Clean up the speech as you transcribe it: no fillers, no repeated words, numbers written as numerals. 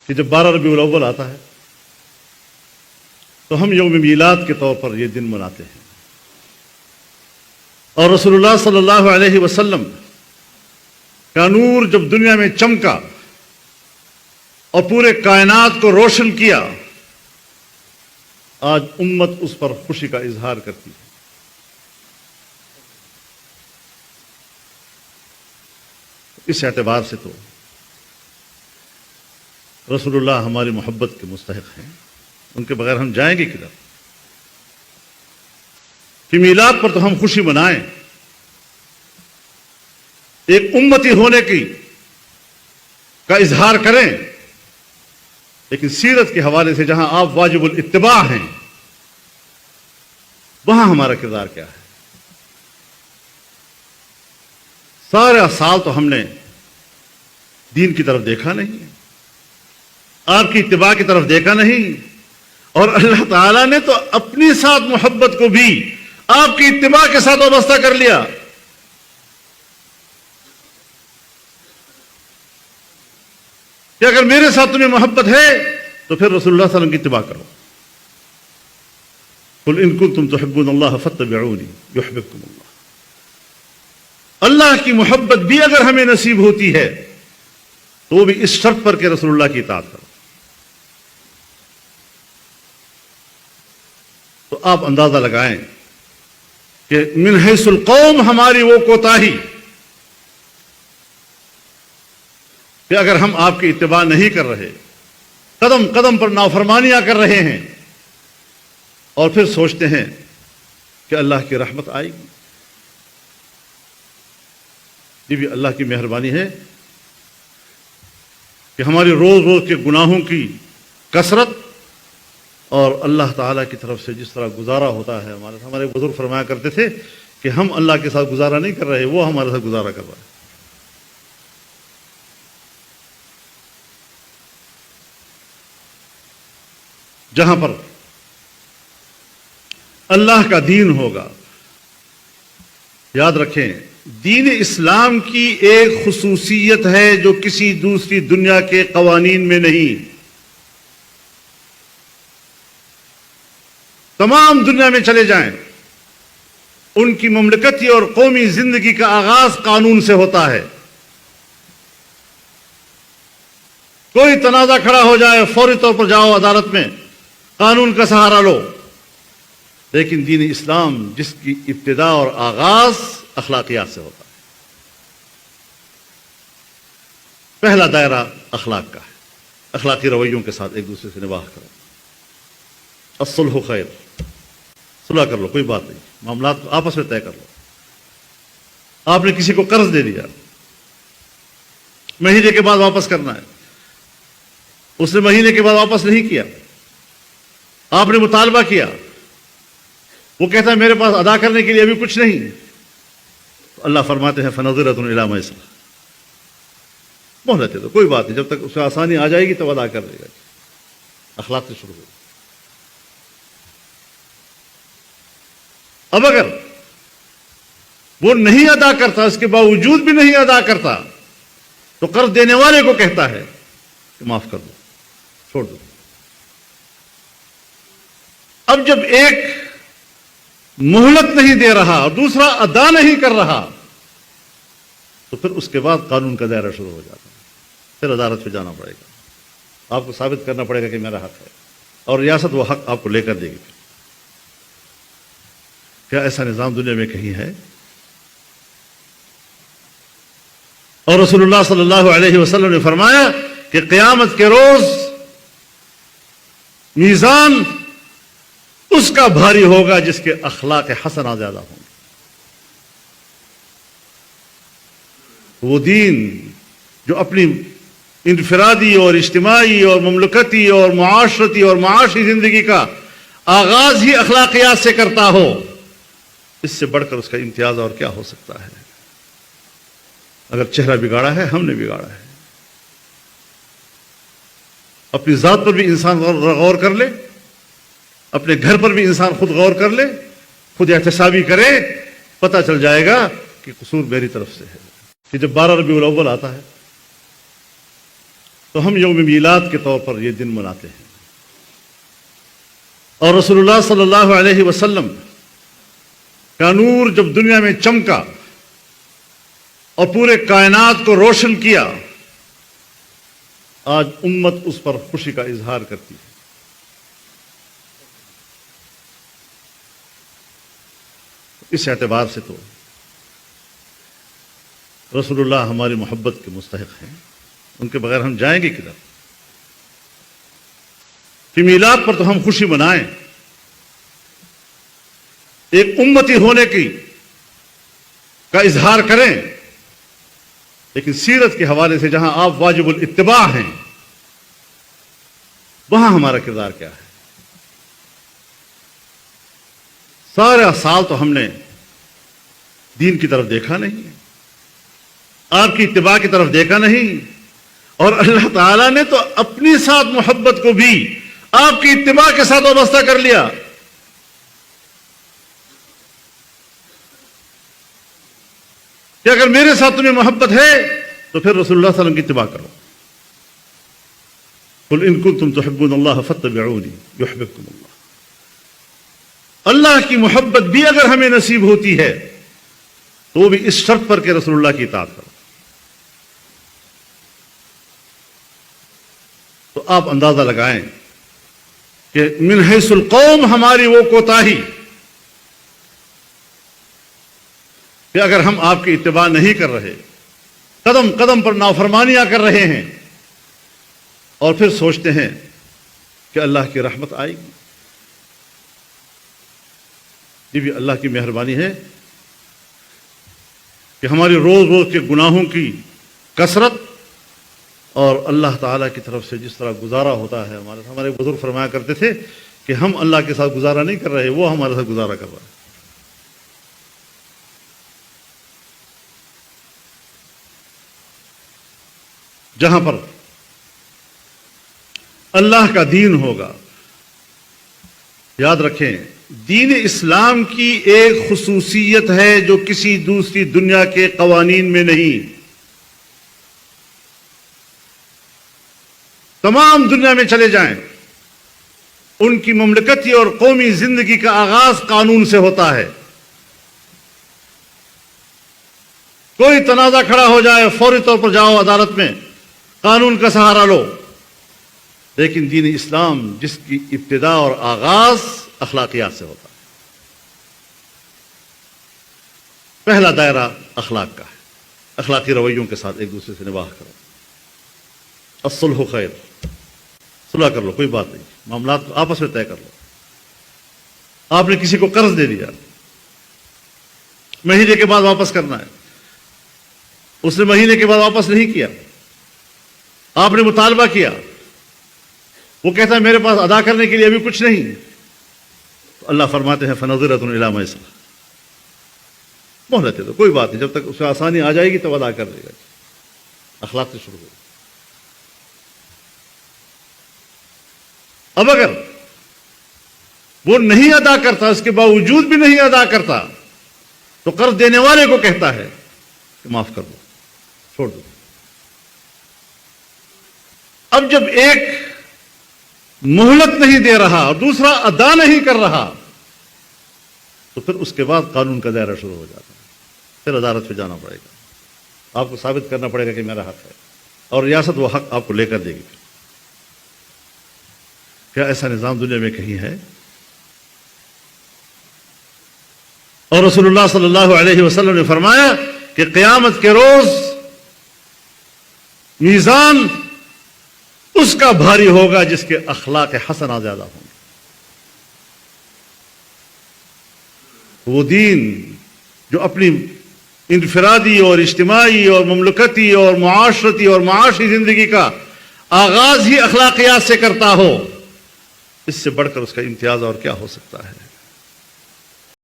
کہ جب 12 ربیع الاول آتا ہے تو ہم یوم میلاد کے طور پر یہ دن مناتے ہیں، اور رسول اللہ صلی اللہ علیہ وسلم کا نور جب دنیا میں چمکا اور پورے کائنات کو روشن کیا، آج امت اس پر خوشی کا اظہار کرتی ہے۔ اس اعتبار سے تو رسول اللہ ہماری محبت کے مستحق ہیں، ان کے بغیر ہم جائیں گے کدھر؟ کہ میلاد پر تو ہم خوشی منائیں، ایک امتی ہونے کا اظہار کریں، لیکن سیرت کے حوالے سے جہاں آپ واجب الاتباع ہیں وہاں ہمارا کردار کیا ہے؟ سارا سال تو ہم نے دین کی طرف دیکھا نہیں، آپ کی اتباع کی طرف دیکھا نہیں، اور اللہ تعالیٰ نے تو اپنی ساتھ محبت کو بھی آپ کی اتباع کے ساتھ وابستہ کر لیا۔ کہ اگر میرے ساتھ تمہیں محبت ہے تو پھر رسول اللہ صلی اللہ علیہ وسلم کی اتباع کرو۔ قل ان کنتم تحبون اللہ فاتبعونی یحببکم اللہ۔ اللہ کی محبت بھی اگر ہمیں نصیب ہوتی ہے تو وہ بھی اس شرط پر کہ رسول اللہ کی اطاعت کرو۔ تو آپ اندازہ لگائیں کہ من حیث القوم ہماری وہ کوتاہی کہ اگر ہم آپ کی اتباع نہیں کر رہے، قدم قدم پر نافرمانیاں کر رہے ہیں، اور پھر سوچتے ہیں کہ اللہ کی رحمت آئے گی۔ یہ بھی اللہ کی مہربانی ہے کہ ہماری روز روز کے گناہوں کی کثرت اور اللہ تعالیٰ کی طرف سے جس طرح گزارا ہوتا ہے، ہمارے بزرگ فرمایا کرتے تھے کہ ہم اللہ کے ساتھ گزارا نہیں کر رہے، وہ ہمارے ساتھ گزارا کر رہا ہے۔ جہاں پر اللہ کا دین ہوگا، یاد رکھیں دین اسلام کی ایک خصوصیت ہے جو کسی دوسری دنیا کے قوانین میں نہیں۔ تمام دنیا میں چلے جائیں، ان کی مملکتی اور قومی زندگی کا آغاز قانون سے ہوتا ہے۔ کوئی تنازع کھڑا ہو جائے فوری طور پر جاؤ عدالت میں، قانون کا سہارا لو۔ لیکن دین اسلام جس کی ابتدا اور آغاز اخلاقیات سے ہوتا ہے، پہلا دائرہ اخلاق کا ہے، اخلاقی رویوں کے ساتھ ایک دوسرے سے نباہ کرو۔ الصلح خیر، صلح کر لو، کوئی بات نہیں، معاملات کو آپس میں طے کر لو۔ آپ نے کسی کو قرض دے دیا، مہینے کے بعد واپس کرنا ہے، اس نے مہینے کے بعد واپس نہیں کیا، آپ نے مطالبہ کیا، وہ کہتا ہے میرے پاس ادا کرنے کے لیے ابھی کچھ نہیں، تو اللہ فرماتے ہیں فنظرۃ الی میسرہ، مہلت دے دو، کوئی بات نہیں، جب تک اس سے آسانی آ جائے گی تب ادا کر دے گا۔ اخلاق سے شروع ہو۔ اب اگر وہ نہیں ادا کرتا، اس کے باوجود بھی نہیں ادا کرتا، تو قرض دینے والے کو کہتا ہے کہ معاف کر دو، چھوڑ دو۔ اب جب ایک مہلت نہیں دے رہا اور دوسرا ادا نہیں کر رہا، تو پھر اس کے بعد قانون کا دائرہ شروع ہو جاتا ہے، پھر عدالت پہ جانا پڑے گا، آپ کو ثابت کرنا پڑے گا کہ میرا حق ہے، اور ریاست وہ حق آپ کو لے کر دے گی۔ کیا ایسا نظام دنیا میں کہیں ہے؟ اور رسول اللہ صلی اللہ علیہ وسلم نے فرمایا کہ قیامت کے روز میزان اس کا بھاری ہوگا جس کے اخلاق حسنہ زیادہ ہوں گے۔ وہ دین جو اپنی انفرادی اور اجتماعی اور مملکتی اور معاشرتی اور معاشی زندگی کا آغاز ہی اخلاقیات سے کرتا ہو، اس سے بڑھ کر اس کا امتیاز اور کیا ہو سکتا ہے؟ اگر چہرہ بگاڑا ہے، ہم نے بگاڑا ہے۔ اپنی ذات پر بھی انسان غور کر لے، اپنے گھر پر بھی انسان خود غور کر لے، خود احتسابی کرے، پتہ چل جائے گا کہ قصور میری طرف سے ہے۔ کہ جب 12 ربیع الاول آتا ہے تو ہم یوم میلاد کے طور پر یہ دن مناتے ہیں. اور رسول اللہ صلی اللہ علیہ وسلم کا نور جب دنیا میں چمکا اور پورے کائنات کو روشن کیا، آج امت اس پر خوشی کا اظہار کرتی ہے. اس اعتبار سے تو رسول اللہ ہماری محبت کے مستحق ہیں، ان کے بغیر ہم جائیں گے کدھر؟ کہ میلاد پر تو ہم خوشی منائیں، ایک امتی ہونے کا اظہار کریں، لیکن سیرت کے حوالے سے جہاں آپ واجب الاتباع ہیں، وہاں ہمارا کردار کیا ہے؟ سارا سال تو ہم نے دین کی طرف دیکھا نہیں، آپ کی اتباع کی طرف دیکھا نہیں، اور اللہ تعالیٰ نے تو اپنی ساتھ محبت کو بھی آپ کی اتباع کے ساتھ وابستہ کر لیا. کہ اگر میرے ساتھ تمہیں محبت ہے تو پھر رسول اللہ صلی اللہ علیہ وسلم کی اتباع کرو. قل ان کنتم تحبون اللہ فاتبعونی یحببکم اللہ. اللہ کی محبت بھی اگر ہمیں نصیب ہوتی ہے تو وہ بھی اس شرط پر کہ رسول اللہ کی اطاعت کرو. تو آپ اندازہ لگائیں کہ من حیث القوم ہماری وہ کوتاہی کہ اگر ہم آپ کی اتباع نہیں کر رہے، قدم قدم پر نافرمانیاں کر رہے ہیں، اور پھر سوچتے ہیں کہ اللہ کی رحمت آئے گی. یہ بھی اللہ کی مہربانی ہے کہ ہماری روز روز کے گناہوں کی کثرت اور اللہ تعالیٰ کی طرف سے جس طرح گزارا ہوتا ہے. ہمارے بزرگ فرمایا کرتے تھے کہ ہم اللہ کے ساتھ گزارا نہیں کر رہے، وہ ہمارے ساتھ گزارا کر رہا ہے. جہاں پر اللہ کا دین ہوگا، یاد رکھیں دین اسلام کی ایک خصوصیت ہے جو کسی دوسری دنیا کے قوانین میں نہیں. تمام دنیا میں چلے جائیں، ان کی مملکتی اور قومی زندگی کا آغاز قانون سے ہوتا ہے. کوئی تنازع کھڑا ہو جائے فوری طور پر جاؤ عدالت میں، قانون کا سہارا لو. لیکن دین اسلام جس کی ابتدا اور آغاز اخلاقیات سے ہوتا ہے، پہلا دائرہ اخلاق کا ہے. اخلاقی رویوں کے ساتھ ایک دوسرے سے نباہ کرو. الصلح خیر، صلح کر لو، کوئی بات نہیں، معاملات آپس میں طے کر لو. آپ نے کسی کو قرض دے دیا، مہینے کے بعد واپس کرنا ہے، اس نے مہینے کے بعد واپس نہیں کیا، آپ نے مطالبہ کیا، وہ کہتا ہے میرے پاس ادا کرنے کے لیے ابھی کچھ نہیں، تو اللہ فرماتے ہیں فنظرۃ الی میسرہ، مہلت دے دو، کوئی بات نہیں، جب تک اس میں آسانی آ جائے گی تب ادا کر دے گا. اخلاق سے شروع ہو. اب اگر وہ نہیں ادا کرتا، اس کے باوجود بھی نہیں ادا کرتا، تو قرض دینے والے کو کہتا ہے کہ معاف کر دو، چھوڑ دو. اب جب ایک مہلت نہیں دے رہا اور دوسرا ادا نہیں کر رہا، تو پھر اس کے بعد قانون کا دائرہ شروع ہو جاتا ہے. پھر عدالت پہ جانا پڑے گا، آپ کو ثابت کرنا پڑے گا کہ میرا حق ہے، اور ریاست وہ حق آپ کو لے کر دے گی. کیا ایسا نظام دنیا میں کہیں ہے؟ اور رسول اللہ صلی اللہ علیہ وسلم نے فرمایا کہ قیامت کے روز میزان اس کا بھاری ہوگا جس کے اخلاق حسنہ زیادہ ہوں گے. وہ دین جو اپنی انفرادی اور اجتماعی اور مملکتی اور معاشرتی اور معاشی زندگی کا آغاز ہی اخلاقیات سے کرتا ہو، اس سے بڑھ کر اس کا امتیاز اور کیا ہو سکتا ہے؟